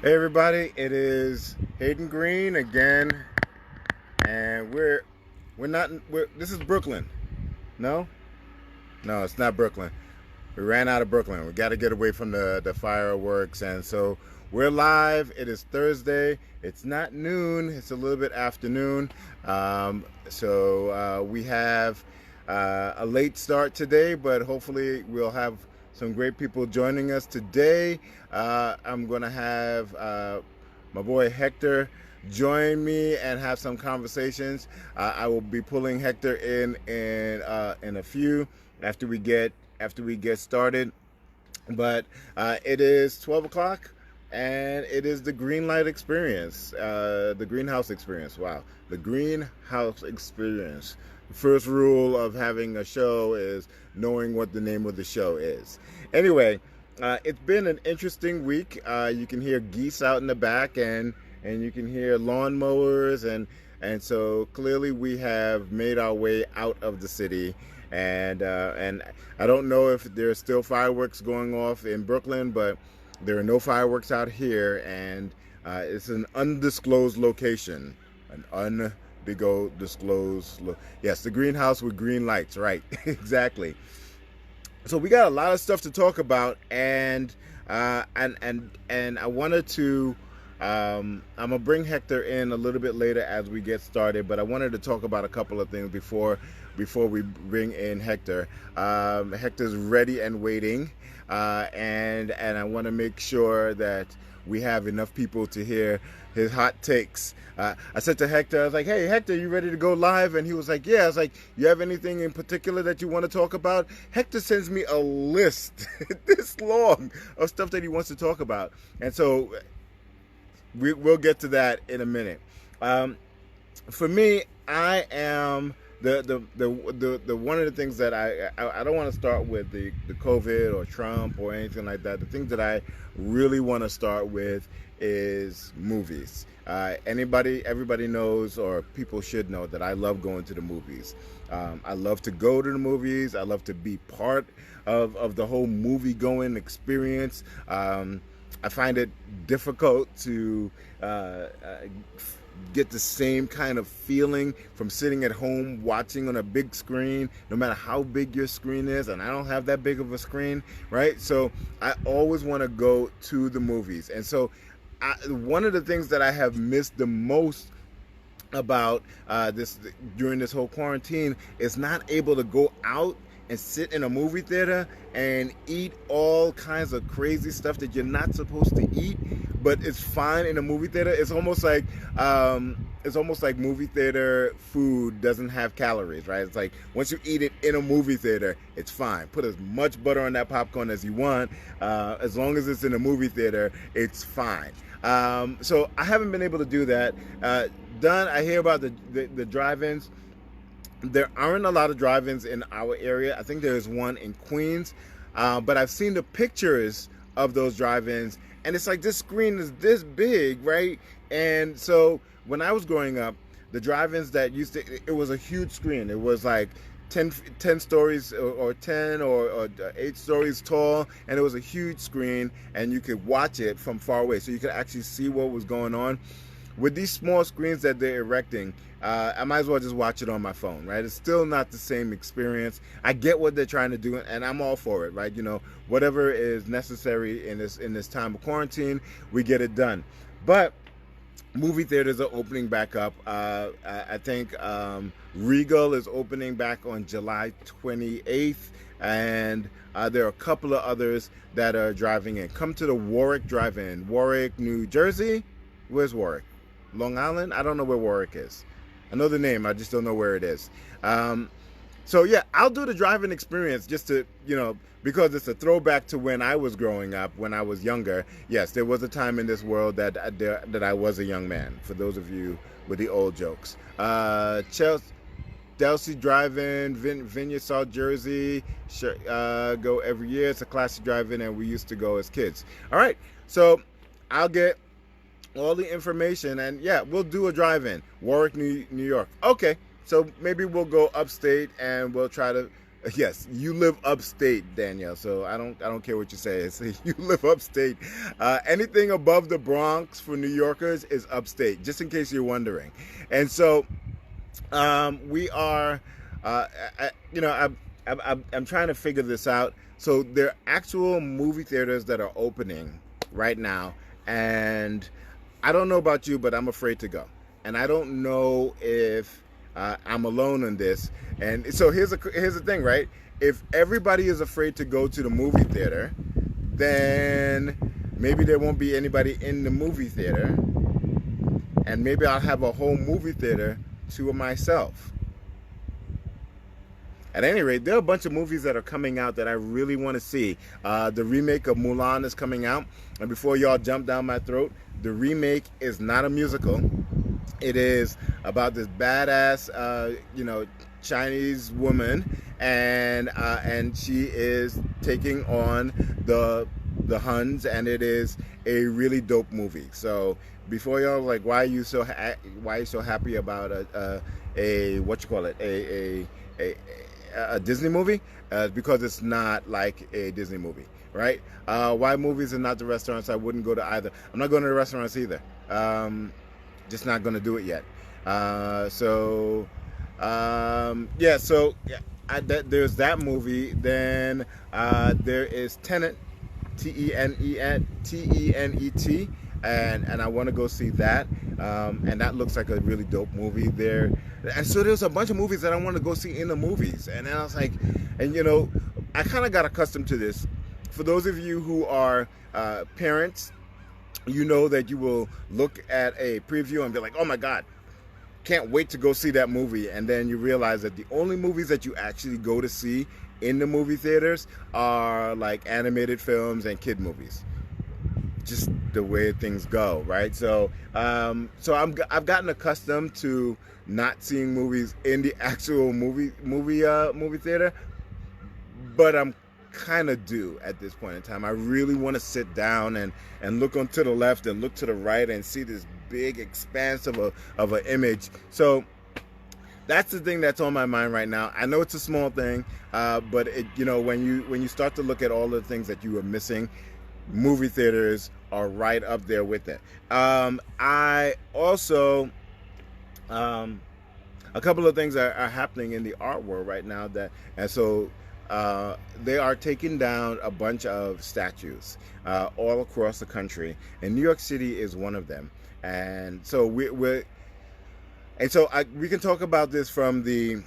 Hey everybody, it is Hayden Greene again, and we're not this is Brooklyn. No, no, it's not Brooklyn. We ran out of Brooklyn. We got to get away from the fireworks, and so we're live. It is Thursday. It's not noon. It's a little bit afternoon. We have a late start today, but hopefully we'll have some great people joining us today. I'm going to have my boy Hector join me and have some conversations. I will be pulling Hector in a few after we get started. But it is 12 o'clock, and it is the green light experience, the greenhouse experience. Wow, the greenhouse experience. The first rule of having a show is knowing what the name of the show is. Anyway, it's been an interesting week. You can hear geese out in the back, and you can hear lawnmowers, and so clearly we have made our way out of the city. And I don't know if there's still fireworks going off in Brooklyn, but there are no fireworks out here, and it's an undisclosed location. Yes, the greenhouse with green lights, right? Exactly. So we got a lot of stuff to talk about, and I wanted to. I'm gonna bring Hector in a little bit later as we get started, but I wanted to talk about a couple of things before we bring in Hector. Hector's ready and waiting, and I want to make sure that we have enough people to hear his hot takes. I said to Hector, I was like, "Hey, Hector, you ready to go live?" And he was like, "Yeah." I was like, "You have anything in particular that you want to talk about?" Hector sends me a list this long of stuff that he wants to talk about, and so we'll get to that in a minute. For me, I am the one of the things that I don't want to start with the COVID or Trump or anything like that. The things that I really want to start with is movies. Everybody knows, or people should know, that I love going to the movies. I love to go to the movies. I love to be part of the whole movie going experience. I find it difficult to get the same kind of feeling from sitting at home watching on a big screen, no matter how big your screen is, and I don't have that big of a screen, right? So I always want to go to the movies. And so one of the things that I have missed the most about this during this whole quarantine is not able to go out and sit in a movie theater and eat all kinds of crazy stuff that you're not supposed to eat, but it's fine in a movie theater. It's almost like movie theater food doesn't have calories, right? It's like once you eat it in a movie theater, it's fine. Put as much butter on that popcorn as you want. As long as it's in a movie theater, it's fine. So I haven't been able to do that. I hear about the drive-ins. There aren't a lot of drive-ins in our area. I think there's one in Queens, but I've seen the pictures of those drive-ins, and it's like this screen is this big, right? And so when I was growing up, the drive-ins it was a huge screen. It was like 10 stories or 10 or 8 stories tall, and it was a huge screen, and you could watch it from far away, so you could actually see what was going on. With these small screens that they're erecting, I might as well just watch it on my phone, right? It's still not the same experience. I get what they're trying to do, and I'm all for it, right? You know, whatever is necessary in this time of quarantine, we get it done. But movie theaters are opening back up. I think Regal is opening back on July 28th, and there are a couple of others that are driving in. Come to the Warwick Drive-In, Warwick, New Jersey. Where's Warwick? Long Island? I don't know where Warwick is. I know the name, I just don't know where it is. So yeah, I'll do the driving experience just to, because it's a throwback to when I was growing up, when I was younger. Yes, there was a time in this world that I was a young man, for those of you with the old jokes. Chelsea Drive-In, Vineyard, South Jersey, go every year. It's a classic drive-in, and we used to go as kids. All right, so I'll get all the information, and yeah, we'll do a drive-in. Warwick, New York. Okay, so maybe we'll go upstate, and we'll try to Yes, you live upstate, Danielle. So I don't care what you say. It's, you live upstate. Anything above the Bronx for New Yorkers is upstate, just in case you're wondering. And so we are, you know, I'm trying to figure this out. So there are actual movie theaters that are opening right now, and I don't know about you, but I'm afraid to go. And I don't know if I'm alone in this. And so here's the thing, right? If everybody is afraid to go to the movie theater, then maybe there won't be anybody in the movie theater, and maybe I'll have a whole movie theater to myself. At any rate, there are a bunch of movies that are coming out that I really want to see. The remake of Mulan is coming out. And before y'all jump down my throat, the remake is not a musical. It is about this badass, Chinese woman, and she is taking on the Huns, and it is a really dope movie. So before y'all like, why are you so happy about a what you call it, a Disney movie? Because it's not like a Disney movie, right? Why movies are not the restaurants? I wouldn't go to either. I'm not going to the restaurants either. Just not going to do it yet. There's that movie. Then there is Tenet, Tenet, and I want to go see that. And that looks like a really dope movie there. And so there's a bunch of movies that I want to go see in the movies. And then I was like, and I kind of got accustomed to this. For those of you who are parents, you know that you will look at a preview and be like, oh my God, can't wait to go see that movie. And then you realize that the only movies that you actually go to see in the movie theaters are like animated films and kid movies. Just the way things go, right? So I've gotten accustomed to not seeing movies in the actual movie theater, but I'm kind of due at this point in time. I really want to sit down and look onto the left and look to the right and see this big expanse of an image. So that's the thing that's on my mind right now. I know it's a small thing, but when you start to look at all the things that you are missing, movie theaters are right up there with it. I also a couple of things are happening in the art world right now they are taking down a bunch of statues all across the country, and New York City is one of them. And so we can talk about this from the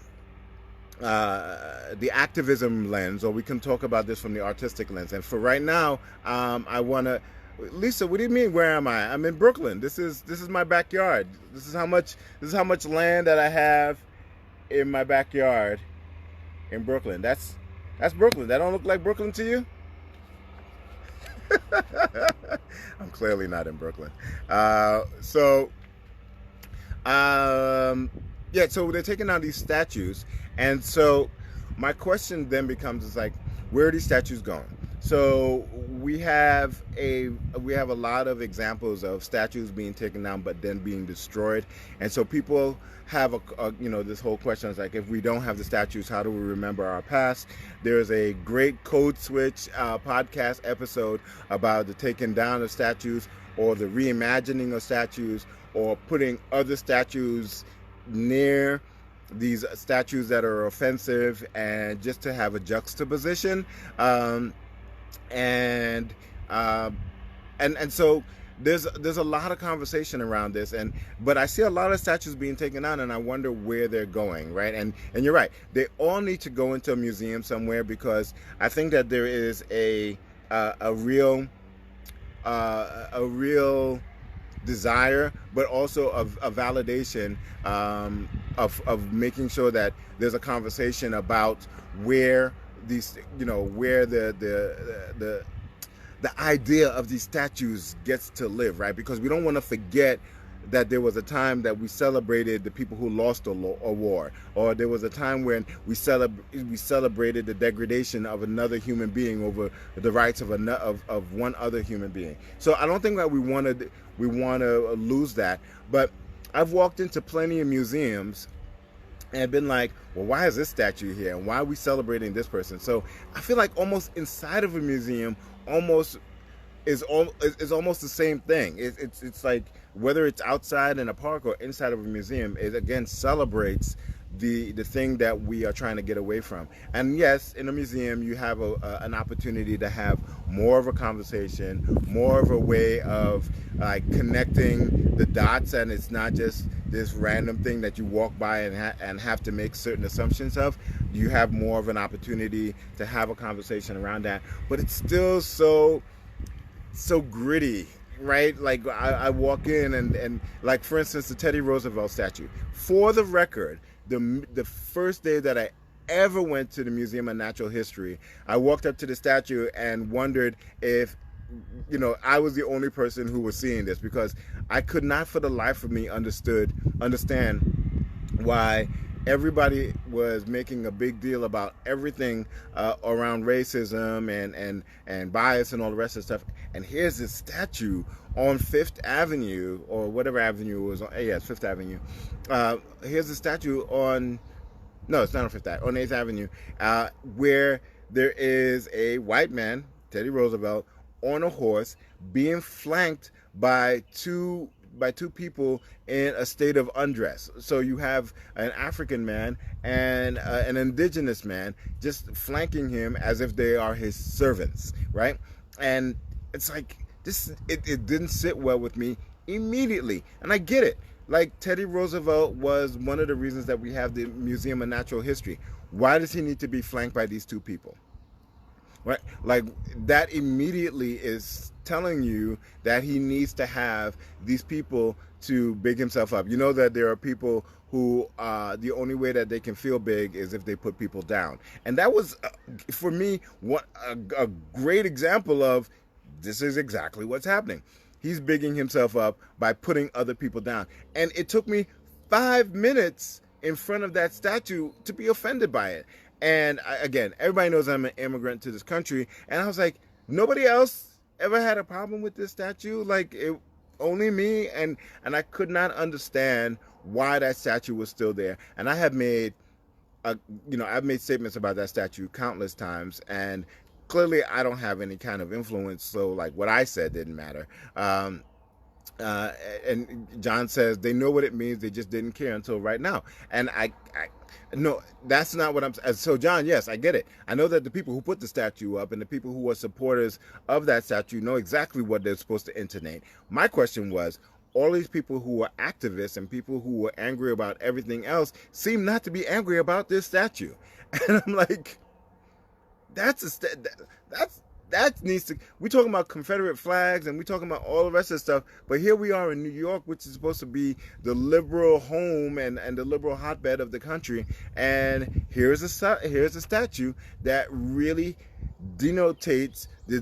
activism lens, or we can talk about this from the artistic lens. And for right now, I want to. Lisa, what do you mean? Where am I? I'm in Brooklyn. This is my backyard. This is how much land that I have in my backyard in Brooklyn. That's Brooklyn. That don't look like Brooklyn to you? I'm clearly not in Brooklyn. So they're taking down these statues, and so my question then becomes, is like, where are these statues going? So we have a lot of examples of statues being taken down but then being destroyed, and so people have this whole question is like, if we don't have the statues, how do we remember our past? There's a great Code Switch podcast episode about the taking down of statues, or the reimagining of statues, or putting other statues near these statues that are offensive, and just to have a juxtaposition. And so there's a lot of conversation around this, but I see a lot of statues being taken down, and I wonder where they're going, right? And you're right, they all need to go into a museum somewhere, because I think that there is a real desire, but also a validation of making sure that there's a conversation about where these, where the idea of these statues gets to live, right? Because we don't want to forget that there was a time that we celebrated the people who lost a war, or there was a time when we celebrated the degradation of another human being over the rights of one other human being. So I don't think that we want to lose that. But I've walked into plenty of museums and been like, well, why is this statue here, and why are we celebrating this person? So I feel like almost inside of a museum, almost is almost the same thing. It's like whether it's outside in a park or inside of a museum, it again celebrates the thing that we are trying to get away from. And yes, in a museum you have an opportunity to have more of a conversation, more of a way of like connecting the dots, and it's not just this random thing that you walk by and have to make certain assumptions of. You have more of an opportunity to have a conversation around that, but it's still so gritty, right? Like I walk in and like, for instance, the Teddy Roosevelt statue. For the record, the first day that I ever went to the Museum of Natural History, I walked up to the statue and wondered if, I was the only person who was seeing this, because I could not for the life of me understand why everybody was making a big deal about everything around racism and bias and all the rest of the stuff. And here's this statue on Fifth Avenue, or whatever avenue it was on. Yeah, it's Fifth Avenue. Here's a statue on, no, it's not on Fifth Avenue, on 8th Avenue, where there is a white man, Teddy Roosevelt, on a horse being flanked by two people in a state of undress. So you have an African man and an indigenous man just flanking him as if they are his servants, right? And it's like, it didn't sit well with me immediately. And I get it. Like, Teddy Roosevelt was one of the reasons that we have the Museum of Natural History. Why does he need to be flanked by these two people? Right? Like, that immediately is telling you that he needs to have these people to big himself up. You know that there are people who the only way that they can feel big is if they put people down. And that was, for me, a great example of this is exactly what's happening. He's bigging himself up by putting other people down. And it took me 5 minutes in front of that statue to be offended by it. And again, everybody knows I'm an immigrant to this country, and I was like, nobody else ever had a problem with this statue, like only me, and I could not understand why that statue was still there. And I have made I've made statements about that statue countless times, and clearly I don't have any kind of influence, so like what I said didn't matter. And John says they know what it means, they just didn't care until right now. And I no, that's not what I'm saying. So John, yes, I get it. I know that the people who put the statue up and the people who were supporters of that statue know exactly what they're supposed to intonate. My question was, all these people who were activists and people who were angry about everything else seem not to be angry about this statue. And I'm like, that needs to, we're talking about Confederate flags and we're talking about all the rest of the stuff, but here we are in New York, which is supposed to be the liberal home and the liberal hotbed of the country, and here's a statue that really denotates the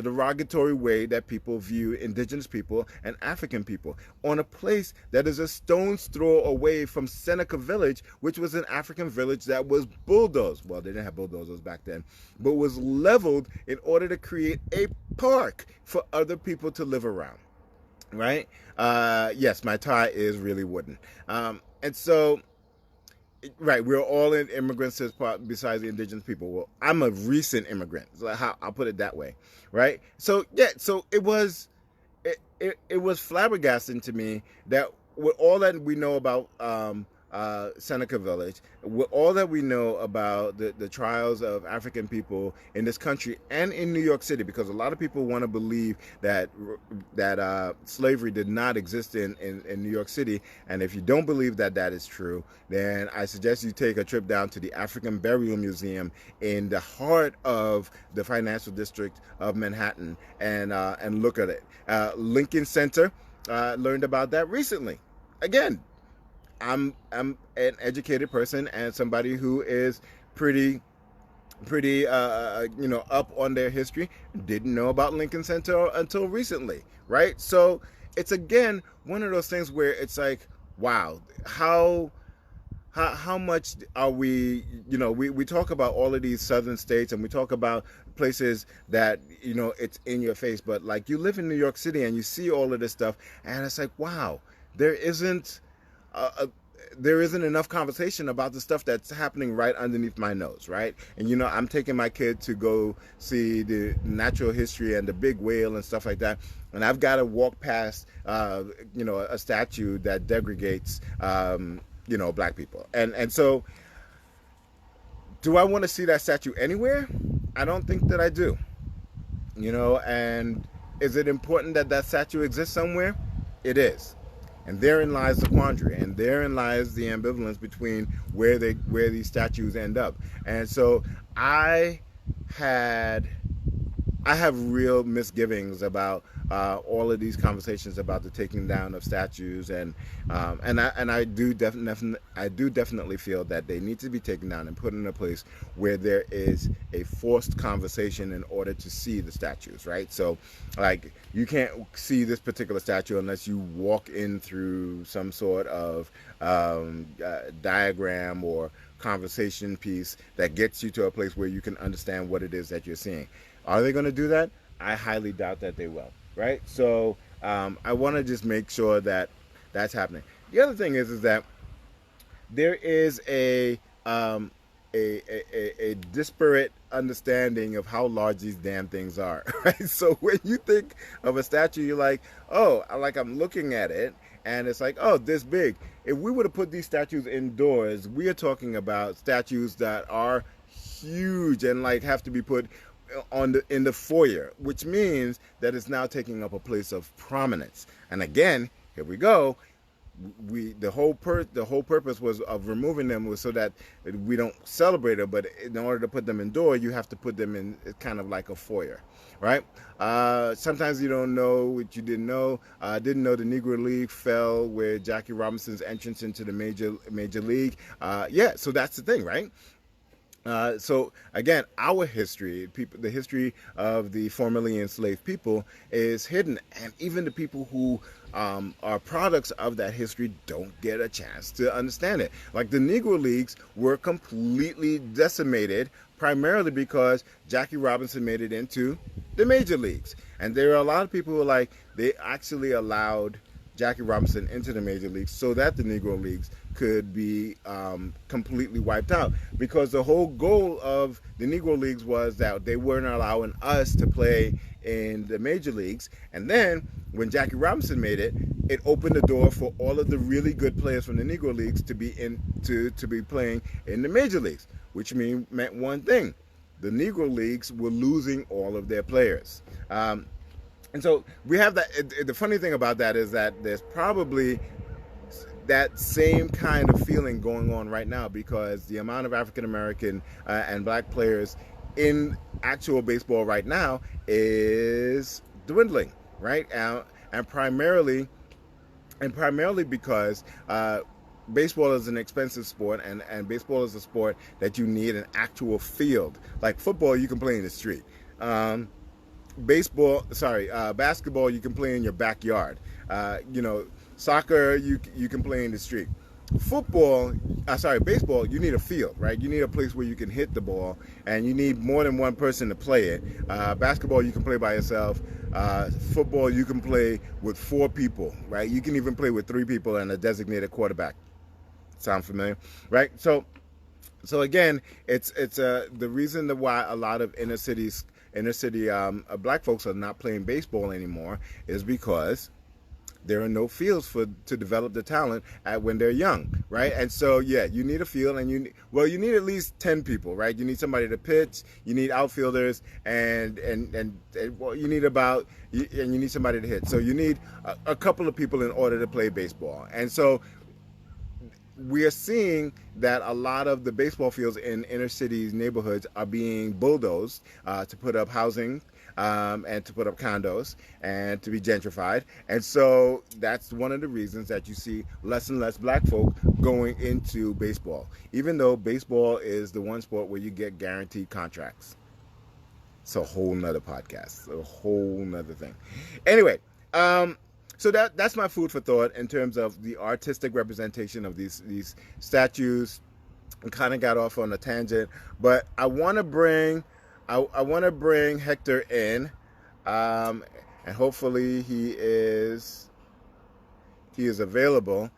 derogatory way that people view indigenous people and African people on a place that is a stone's throw away from Seneca Village, which was an African village that was bulldozed. Well, they didn't have bulldozers back then, but was leveled in order to create a park for other people to live around, right? Yes, my tie is really wooden. And so, right, we're all immigrants besides the indigenous people. Well, I'm a recent immigrant, so I'll put it that way, right? So yeah, so it was flabbergasting to me that with all that we know about Seneca Village, with all that we know about the trials of African people in this country and in New York City, because a lot of people want to believe that slavery did not exist in New York City. And if you don't believe that is true, then I suggest you take a trip down to the African Burial Museum in the heart of the financial district of Manhattan and look at it. Lincoln Center, learned about that recently. Again, I'm an educated person and somebody who is pretty up on their history. Didn't know about Lincoln Center until recently, right? So it's again one of those things where it's like, wow, how much are we, we talk about all of these southern states and we talk about places that, it's in your face, but like you live in New York City and you see all of this stuff and it's like, wow, there isn't there isn't enough conversation about the stuff that's happening right underneath my nose, right? And I'm taking my kid to go see the natural history and the big whale and stuff like that, and I've got to walk past, a statue that degrades, black people, and so, do I want to see that statue anywhere? I don't think that I do. And is it important that that statue exists somewhere? It is. And therein lies the quandary, and therein lies the ambivalence between where these statues end up. And so I have real misgivings about all of these conversations about the taking down of statues, and I do definitely feel that they need to be taken down and put in a place where there is a forced conversation in order to see the statues, right? So, like, you can't see this particular statue unless you walk in through some sort of diagram or conversation piece that gets you to a place where you can understand what it is that you're seeing. Are they going to do that? I highly doubt that they will, right? So I want to just make sure that that's happening. The other thing is that there is a disparate understanding of how large these damn things are, right? So when you think of a statue, you're like, oh, I'm looking at it, and it's like, oh, this big. If we were to put these statues indoors, we are talking about statues that are huge and have to be put in the foyer, which means that it's now taking up a place of prominence. And again, here we go. The whole purpose of removing them was so that we don't celebrate them, but in order to put them indoor, you have to put them in kind of like a foyer, right? Sometimes you don't know what you didn't know. Didn't know the Negro League fell with Jackie Robinson's entrance into the major league. So that's the thing, right? So again, our history, the history of the formerly enslaved people, is hidden, and even the people who are products of that history don't get a chance to understand it. Like, the Negro Leagues were completely decimated, primarily because Jackie Robinson made it into the major leagues, and there are a lot of people who are like, they actually allowed Jackie Robinson into the major leagues so that the Negro Leagues could be completely wiped out, because the whole goal of the Negro Leagues was that they weren't allowing us to play in the major leagues. And then when Jackie Robinson made it, it opened the door for all of the really good players from the Negro Leagues to be playing in the major leagues, which meant one thing: the Negro Leagues were losing all of their players. And so we have that. The funny thing about that is that there's probably that same kind of feeling going on right now, because the amount of African American and black players in actual baseball right now is dwindling, right? And primarily because baseball is an expensive sport, and baseball is a sport that you need an actual field. Like football, you can play in the street. Basketball, you can play in your backyard. Soccer, you can play in the street. Baseball, you need a field, right? You need a place where you can hit the ball, and you need more than one person to play it. Basketball, you can play by yourself. Football, you can play with 4 people, right? You can even play with 3 people and a designated quarterback. Sound familiar, right? So again, it's the reason why a lot of inner city black folks are not playing baseball anymore is because there are no fields to develop the talent when they're young, right? And so, yeah, you need a field, and you need at least 10 people, right? You need somebody to pitch, you need outfielders, and you need somebody to hit. So you need a couple of people in order to play baseball. And so we are seeing that a lot of the baseball fields in inner cities neighborhoods are being bulldozed to put up housing, and to put up condos and to be gentrified. And so that's one of the reasons that you see less and less black folk going into baseball, even though baseball is the one sport where you get guaranteed contracts. It's a whole nother podcast, a whole nother thing. Anyway, so that's my food for thought in terms of the artistic representation of these statues. I kind of got off on a tangent, but I want to bring Hector in, and hopefully he is available.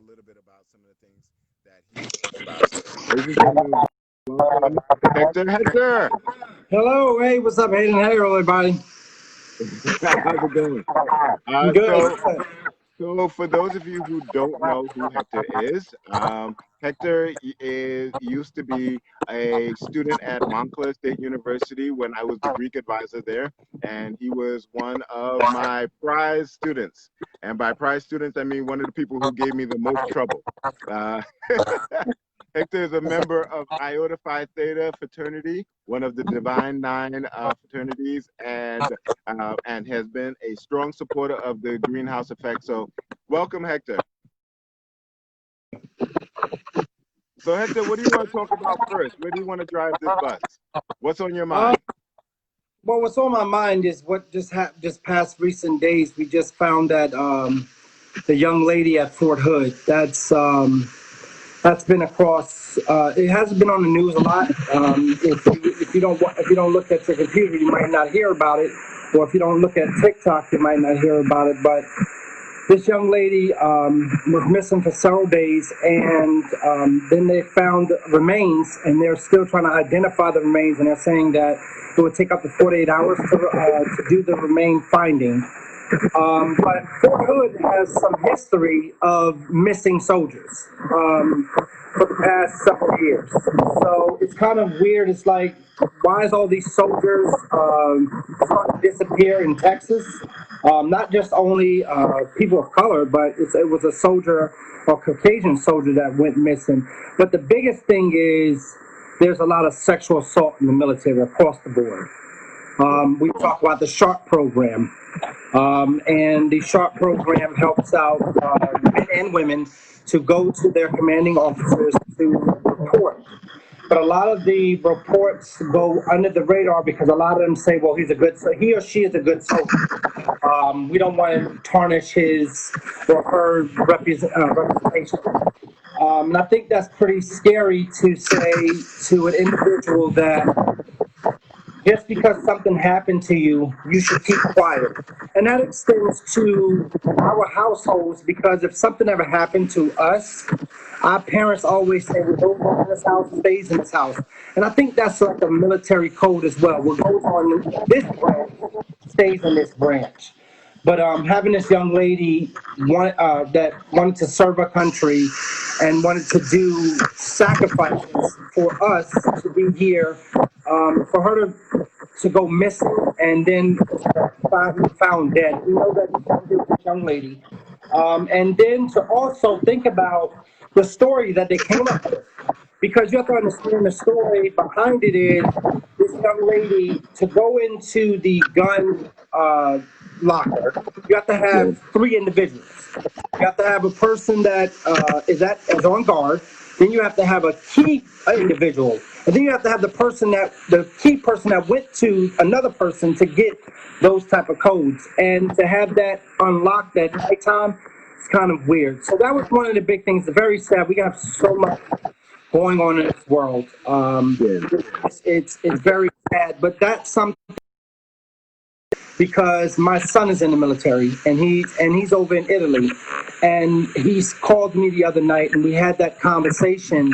little bit about some of the things that he talks about. So, ladies and gentlemen, welcome Hector. Hector, Hello, hey, what's up, Hayden? Hey, everybody. how's it going? Uh, Good. so, so for those of you who don't know who Hector is, Hector used to be a student at Montclair State University when I was the Greek advisor there, and he was one of my prize students. And by prize students, I mean one of the people who gave me the most trouble. Uh, Hector is a member of Iota Phi Theta fraternity, one of the Divine Nine fraternities, and has been a strong supporter of the greenhouse effect. So, welcome, Hector. So, Hector, what do you want to talk about first? Where do you want to drive this bus? What's on your Uh, mind? well, what's on my mind is what just past recent days. We just found that the young lady at Fort Hood. That's been across. It hasn't been on the news a lot. If you don't look at your computer, you might not hear about it. Or if you don't look at TikTok, you might not hear about it. But this young lady was missing for several days, and then they found remains, and they're still trying to identify the remains, and they're saying that it would take up to 48 hours to do the remain finding. But Fort Hood has some history of missing soldiers for the past several years. So it's kind of weird. It's like, why is all these soldiers starting to disappear in Texas? Not just only people of color, but it was a soldier, a Caucasian soldier that went missing. But the biggest thing is there's a lot of sexual assault in the military across the board. We talk about the SHARP program. And the SHARP program helps out men and women to go to their commanding officers to report. But a lot of the reports go under the radar because a lot of them say, well, he or she is a good soldier. We don't want to tarnish his or her reputation. And I think that's pretty scary to say to an individual that just because something happened to you, you should keep quiet. And that extends to our households because if something ever happened to us, our parents always say, what goes on in this house stays in this house. And I think that's like a military code as well. What goes on in this branch stays in this branch. But having this young lady that wanted to serve her country and wanted to do sacrifices for us to be here, for her to go missing and then found dead. We know that this young lady. And then to also think about the story that they came up with. Because you have to understand the story behind it is this young lady to go into the gun locker. You have to Yeah. have three individuals. You have to have a person that is on guard. Then you have to have a key individual, and then you have to have the key person that went to another person to get those type of codes, and to have that unlocked at nighttime. It's kind of weird. So that was one of the big things. Very sad. We have so much going on in this world. Yeah. It's very sad, but that's something because my son is in the military and he's over in Italy, and he's called me the other night and we had that conversation.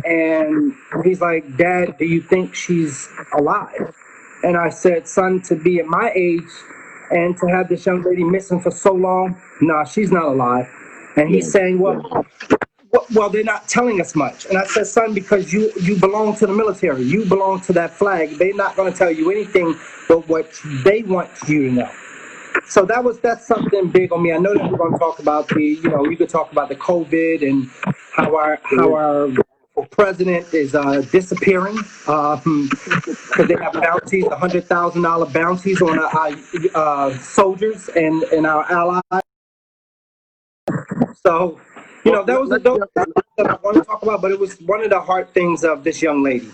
And he's like, "Dad, do you think she's alive?" And I said, "Son, to be at my age and to have this young lady missing for so long, nah, she's not alive." And he's saying, well, they're not telling us much. And I said, "Son, because you belong to the military, you belong to that flag. They're not going to tell you anything but what they want you to know." So that's something big on me. I know that we're going to talk about you could talk about the COVID and how our president is disappearing because they have bounties, $100,000 bounties on our soldiers and our allies. So, those are that I want to talk about, but it was one of the hard things of this young lady.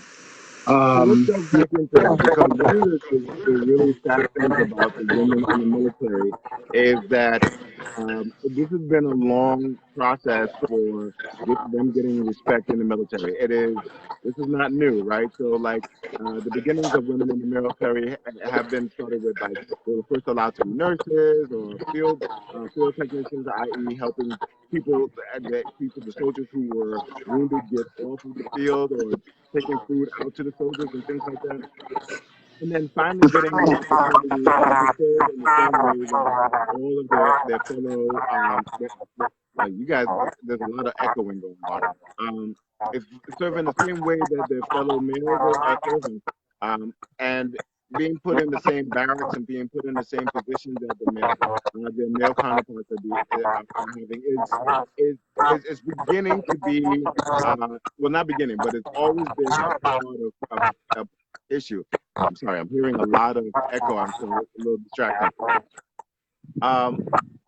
So let's jump back into that because one of the really sad things about the women in the military is that this has been a long process for them getting respect in the military. This is not new, right? So like the beginnings of women in the military have been started with like they were first allowed to be nurses or field technicians, i.e., helping the soldiers who were wounded get off of the field or taking food out to the soldiers and things like that. And then finally getting the opportunity to serve in the same way that all of their fellow you guys, there's a lot of echoing going on. It's serving the same way that their fellow males are serving, and being put in the same barracks and being put in the same positions that their male counterparts are having is beginning to be well, not beginning, but it's always been a part of issue. I'm sorry, I'm hearing a lot of echo. I'm sorry, it's a little distracting.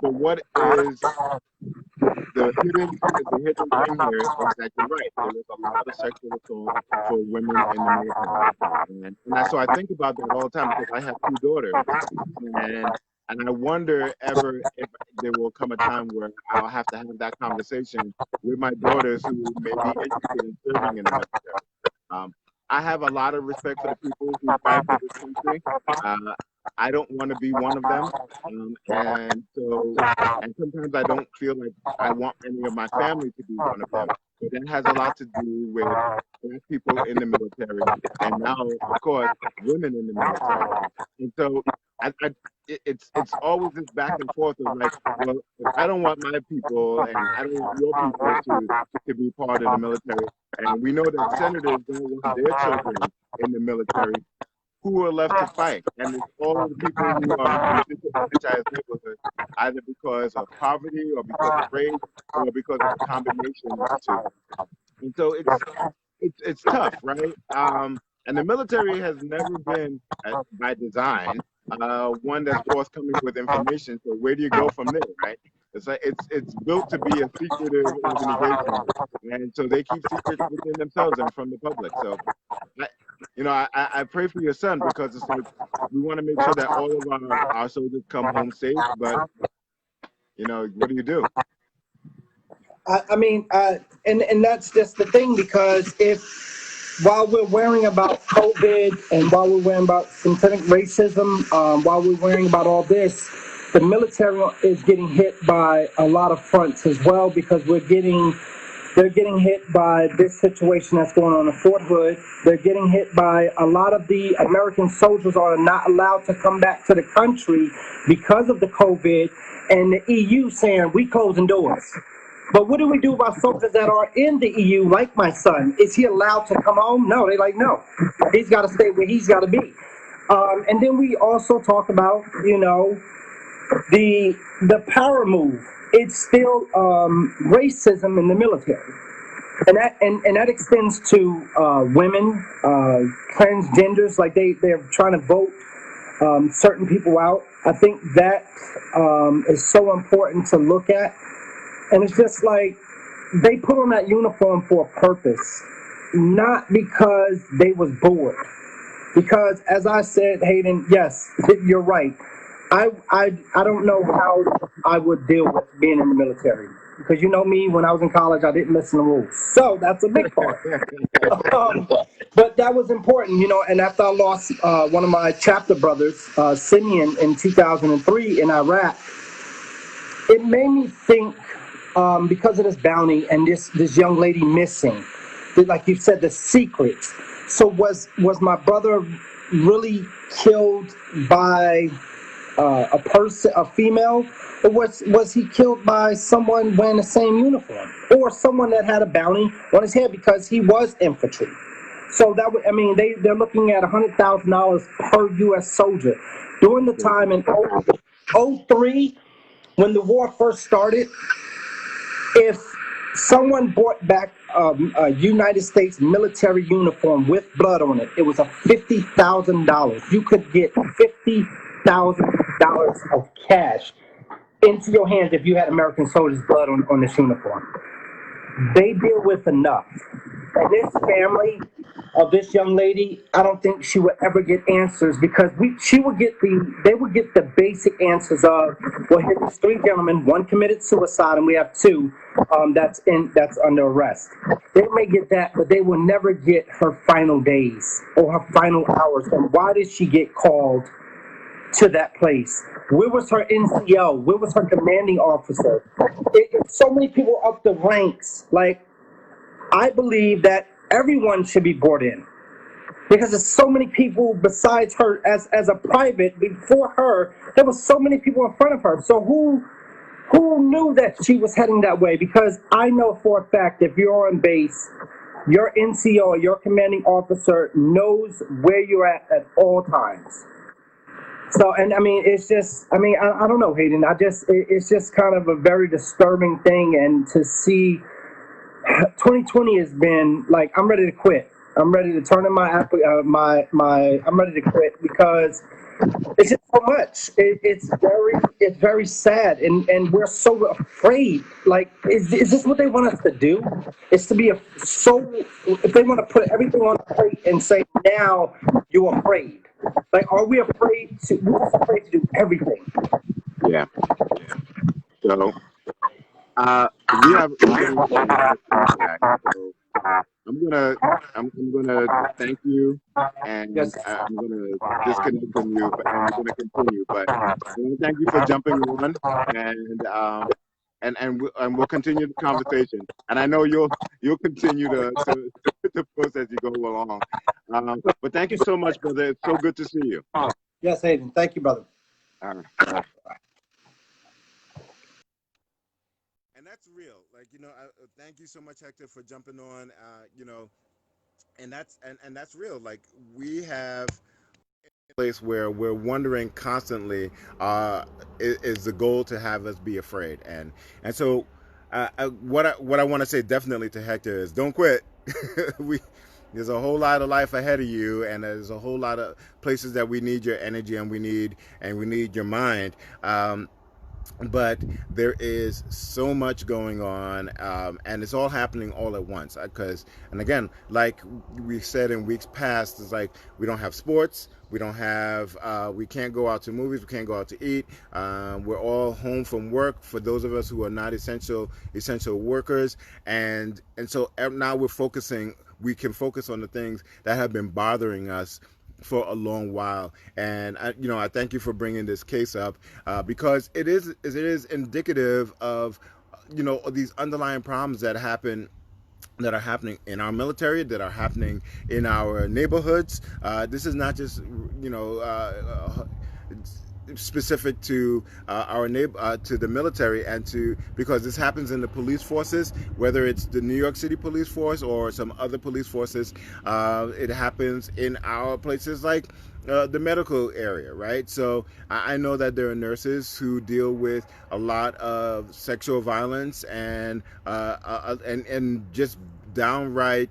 But what is the hidden thing here is that you're right. There is a lot of sexual assault for women in the military, so I think about that all the time because I have two daughters, and I wonder ever if there will come a time where I'll have to have that conversation with my daughters who may be interested in serving in the military. I have a lot of respect for the people who fight for this country. I don't want to be one of them, and sometimes I don't feel like I want any of my family to be one of them. But that has a lot to do with Black people in the military, and now, of course, women in the military. And so, it's always this back and forth of like, well, if I don't want my people and I don't want your people to be part of the military, and we know that senators don't want their children in the military, who are left to fight? And it's all of the people who are in disenfranchised neighborhoods, either because of poverty or because of race or because of a combination of the two. And so it's tough, right? And the military has never been, by design, one that's forthcoming with information. So where do you go from there, right? It's like it's built to be a secretive organization, and so they keep secrets within themselves and from the public. So, I pray for your son because it's like we want to make sure that all of our soldiers come home safe. But what do you do? And that's just the thing, because while we're worrying about COVID and while we're worrying about synthetic racism, while we're worrying about all this, the military is getting hit by a lot of fronts as well, because they're getting hit by this situation that's going on in Fort Hood. They're getting hit by a lot of the American soldiers are not allowed to come back to the country because of the COVID, and the EU saying we closing doors. But what do we do about soldiers that are in the EU, like my son? Is he allowed to come home? No, they're like, no. He's got to stay where he's got to be. And then we also talk about, the power move. It's still racism in the military. And that extends to women, transgenders, like they're trying to vote certain people out. I think that is so important to look at. And it's just like they put on that uniform for a purpose, not because they was bored. Because as I said, Hayden, yes, you're right. I don't know how I would deal with being in the military. Because you know me, when I was in college, I didn't listen to rules. So that's a big part. But that was important, and after I lost one of my chapter brothers, Simeon, in 2003 in Iraq, it made me think, because of this bounty and this young lady missing, like you said, the secrets. So was my brother really killed by a person, a female, or was he killed by someone wearing the same uniform, or someone that had a bounty on his head because he was infantry? So they're looking at $100,000 per U.S. soldier during the time in 2003 when the war first started. If someone brought back a United States military uniform with blood on it, it was a $50,000. You could get $50,000 of cash into your hands if you had American soldiers' blood on this uniform. They deal with enough. And this family, of this young lady, I don't think she would ever get answers because she would get they would get the basic answers of, well, here there's three gentlemen, one committed suicide, and we have two that's under arrest. They may get that, but they will never get her final days or her final hours. And why did she get called to that place? Where was her NCO? Where was her commanding officer? So many people up the ranks. Like, I believe that everyone should be brought in because there's so many people besides her as a private. Before her, there was so many people in front of her. So who knew that she was heading that way? Because I know for a fact if you're on base, your NCO or your commanding officer knows where you're at all times. So, and I mean, it's just, I mean, I don't know, Hayden. It's just kind of a very disturbing thing. And to see 2020 has been like, I'm ready to quit. I'm ready to turn in I'm ready to quit because it's just so much. It's very sad, and we're so afraid. Like, is this what they want us to do? It's to be if they want to put everything on the plate and say now you're afraid. Like, are we afraid to? We're just afraid to do everything. Yeah. So we're getting a lot of feedback. So I'm gonna thank you, and Yes. I'm gonna disconnect from you, and we're gonna continue. But I want to thank you for jumping on, and and we'll continue the conversation. And I know you'll continue to post as you go along. But thank you so much, brother. It's so good to see you. Yes, Hayden. Thank you, brother. All right. And that's real. Like, thank you so much, Hector, for jumping on. And that's real. Like, we have a place where we're wondering constantly, is the goal to have us be afraid? And so, what I want to say definitely to Hector is, don't quit. we There's a whole lot of life ahead of you, and there's a whole lot of places that we need your energy, and we need your mind. But there is so much going on, and it's all happening all at once. And again, like we said in weeks past, it's like we don't have sports, we can't go out to movies, we can't go out to eat. We're all home from work for those of us who are not essential workers, and so now we can focus on the things that have been bothering us for a long while. And I thank you for bringing this case up, because it is indicative of these underlying problems that are happening in our military, that are happening in our neighborhoods. This is not just specific to to the military, because this happens in the police forces, whether it's the New York City police force or some other police forces. It happens in our places like the medical area, right? So I know that there are nurses who deal with a lot of sexual violence and just downright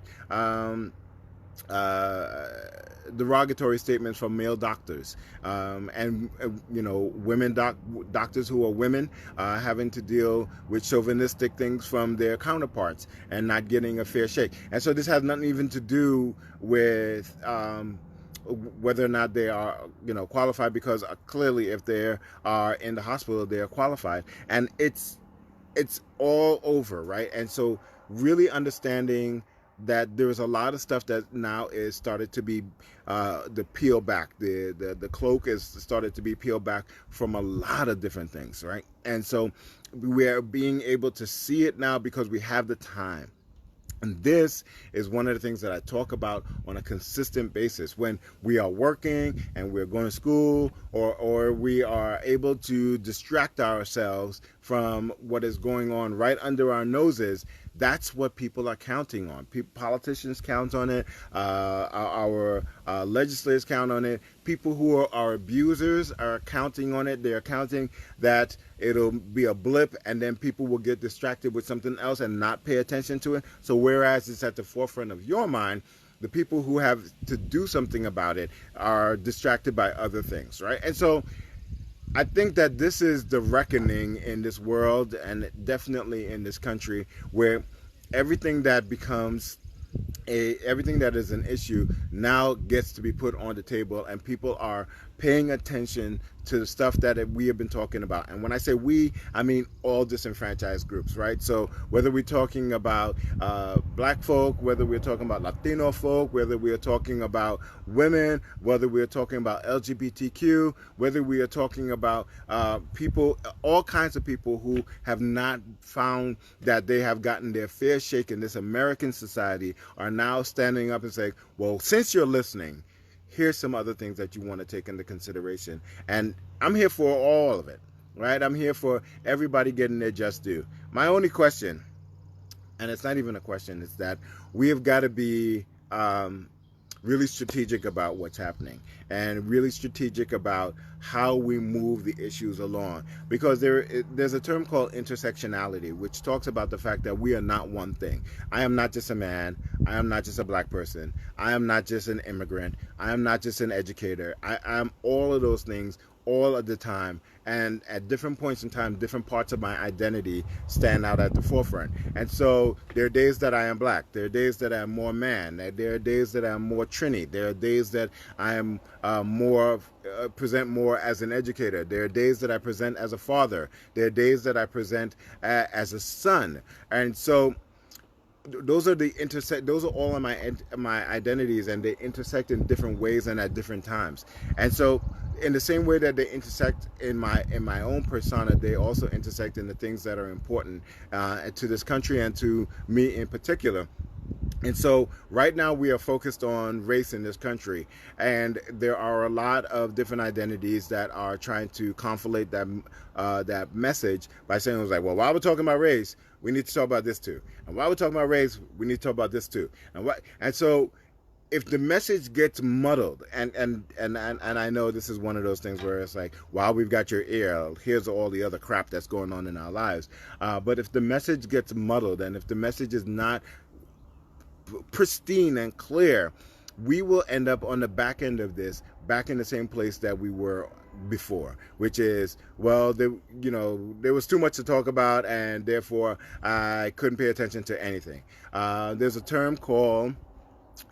derogatory statements from male doctors, and women doctors who are women, having to deal with chauvinistic things from their counterparts and not getting a fair shake. And so this has nothing even to do with whether or not they are qualified, because clearly if they are in the hospital, they are qualified. And it's all over, right? And so really understanding that there's a lot of stuff that now is started to be the peel back. The cloak is started to be peeled back from a lot of different things, right? And so we're being able to see it now because we have the time. And this is one of the things that I talk about on a consistent basis. When we are working and we're going to school, or we are able to distract ourselves from what is going on right under our noses, that's what people are counting on. Politicians count on it. Our legislators count on it. People who are abusers are counting on it. They're counting that it'll be a blip, and then people will get distracted with something else and not pay attention to it. So whereas it's at the forefront of your mind, the people who have to do something about it are distracted by other things, right? And so I think that this is the reckoning in this world, and definitely in this country, where everything that becomes everything that is an issue now gets to be put on the table, and people are paying attention to the stuff that we have been talking about. And when I say we, I mean all disenfranchised groups, right? So whether we're talking about black folk, whether we're talking about Latino folk, whether we're talking about women, whether we're talking about LGBTQ, whether we are talking about people, all kinds of people who have not found that they have gotten their fair shake in this American society, are now standing up and saying, well, since you're listening, here's some other things that you want to take into consideration. And I'm here for all of it, right? I'm here for everybody getting their just due. My only question, and it's not even a question, is that we have got to be really strategic about what's happening, and really strategic about how we move the issues along, because there's a term called intersectionality, which talks about the fact that we are not one thing. I am not just a man. I am not just a black person. I am not just an immigrant. I am not just an educator. I am all of those things all of the time, and at different points in time, different parts of my identity stand out at the forefront. And so there are days that I am black, there are days that I am more man, there are days that I am more Trini, there are days that I am present more as an educator, there are days that I present as a father, there are days that I present as a son. And so those are all of my identities, and they intersect in different ways and at different times. And so in the same way that they intersect in my own persona, they also intersect in the things that are important to this country and to me in particular. And so right now we are focused on race in this country, and there are a lot of different identities that are trying to conflate that message by saying, it was like, well, while we're talking about race, we need to talk about this too, and while we're talking about race, we need to talk about this too, and so if the message gets muddled, and I know this is one of those things where it's like, while we've got your ear, here's all the other crap that's going on in our lives, but if the message gets muddled, and if the message is not pristine and clear, we will end up on the back end of this back in the same place that we were before, which is, well, there was too much to talk about, and therefore I couldn't pay attention to anything. There's a term called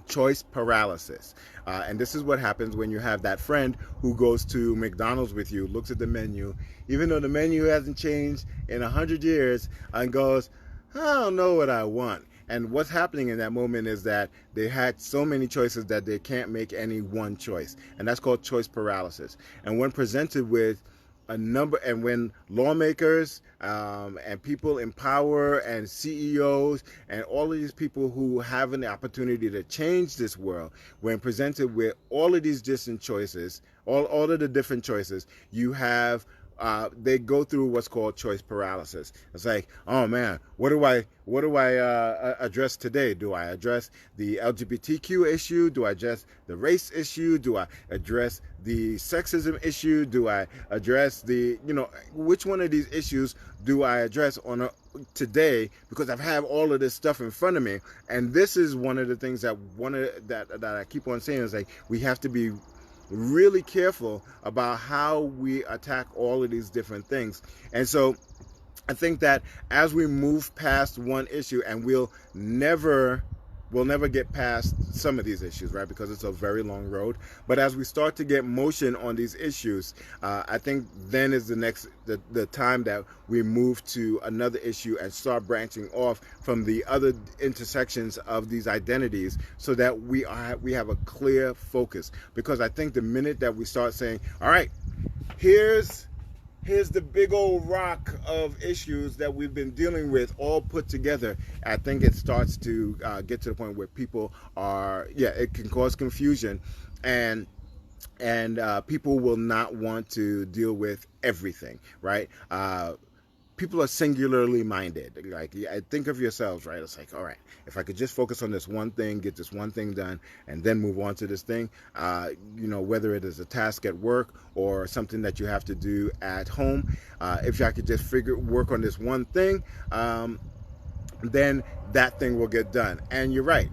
choice paralysis, and this is what happens when you have that friend who goes to McDonald's with you, looks at the menu, even though the menu hasn't changed in 100 years, and goes, I don't know what I want. And what's happening in that moment is that they had so many choices that they can't make any one choice. And that's called choice paralysis. And when presented with a number, and when lawmakers and people in power and CEOs and all of these people who have an opportunity to change this world, when presented with all of these different choices, all of the different choices, you have they go through what's called choice paralysis. It's like, oh man, what do I address today? Do I address the LGBTQ issue? Do I address the race issue? Do I address the sexism issue? Do I address which one of these issues do I address today? Because I've had all of this stuff in front of me, and this is one of the things that I keep on saying is like, we have to be really careful about how we attack all of these different things. And so I think that as we move past one issue, and we'll never get past some of these issues, right? Because it's a very long road. But as we start to get motion on these issues, I think then is the time that we move to another issue and start branching off from the other intersections of these identities, so that we have a clear focus. Because I think the minute that we start saying, all right, here's the big old rock of issues that we've been dealing with all put together, I think it starts to get to the point where people it can cause confusion, and people will not want to deal with everything, right? People are singularly minded. Like, think of yourselves, right? It's like, all right, if I could just focus on this one thing, get this one thing done, and then move on to this thing, whether it is a task at work or something that you have to do at home, if I could just work on this one thing, then that thing will get done. And you're right.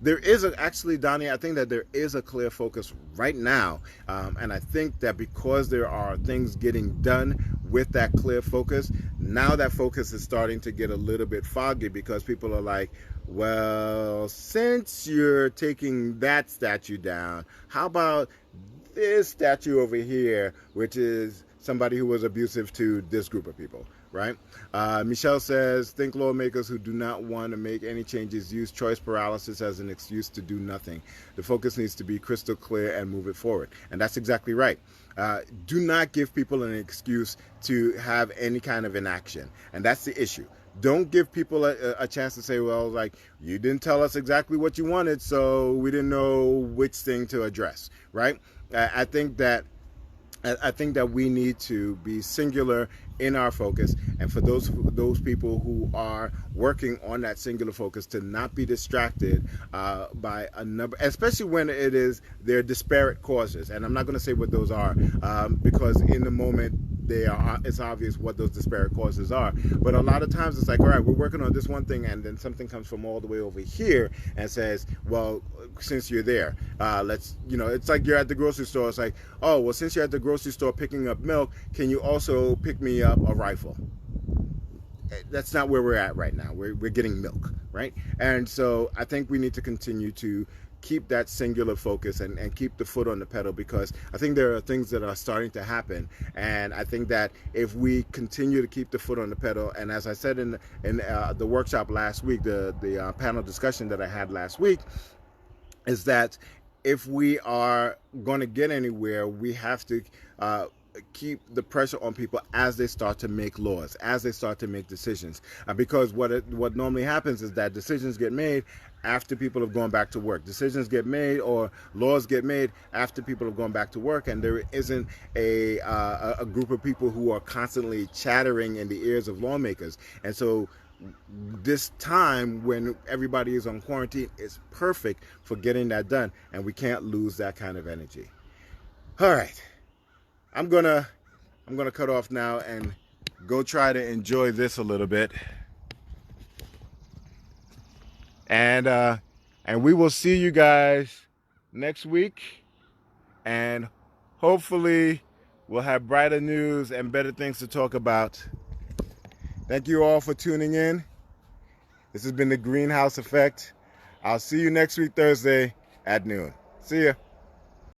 There is actually, Donnie, I think that there is a clear focus right now, and I think that because there are things getting done with that clear focus. Now that focus is starting to get a little bit foggy because people are like, well, since you're taking that statue down, how about this statue over here, which is somebody who was abusive to this group of people, right? Michelle says, think lawmakers who do not want to make any changes use choice paralysis as an excuse to do nothing. The focus needs to be crystal clear and move it forward. And that's exactly right. Do not give people an excuse to have any kind of inaction. And that's the issue. Don't give people a chance to say, well, like, you didn't tell us exactly what you wanted, so we didn't know which thing to address, right? I think that we need to be singular in our focus, and for those people who are working on that singular focus to not be distracted by a number, especially when it is their disparate causes. And I'm not going to say what those are because in the moment it's obvious what those disparate causes are. But a lot of times it's like, all right, we're working on this one thing, and then something comes from all the way over here and says, well, since you're there, let's, it's like you're at the grocery store. It's like, oh, well, since you're at the grocery store picking up milk, can you also pick me up a rifle? That's not where we're at right now. We're getting milk, right? And so I think we need to continue to keep that singular focus and keep the foot on the pedal, because I think there are things that are starting to happen, and I think that if we continue to keep the foot on the pedal, and as I said in the workshop last week, the panel discussion that I had last week, is that if we are going to get anywhere, we have to keep the pressure on people as they start to make laws, as they start to make decisions, because what normally happens is that decisions get made after people have gone back to work. Decisions get made or laws get made after people have gone back to work, and there isn't a group of people who are constantly chattering in the ears of lawmakers. And so this time when everybody is on quarantine is perfect for getting that done, and we can't lose that kind of energy. All right, I'm gonna cut off now and go try to enjoy this a little bit, and we will see you guys next week, and hopefully we'll have brighter news and better things to talk about. Thank you all for tuning in. This has been the Greenhouse Effect. I'll see you next week, Thursday at noon. See ya.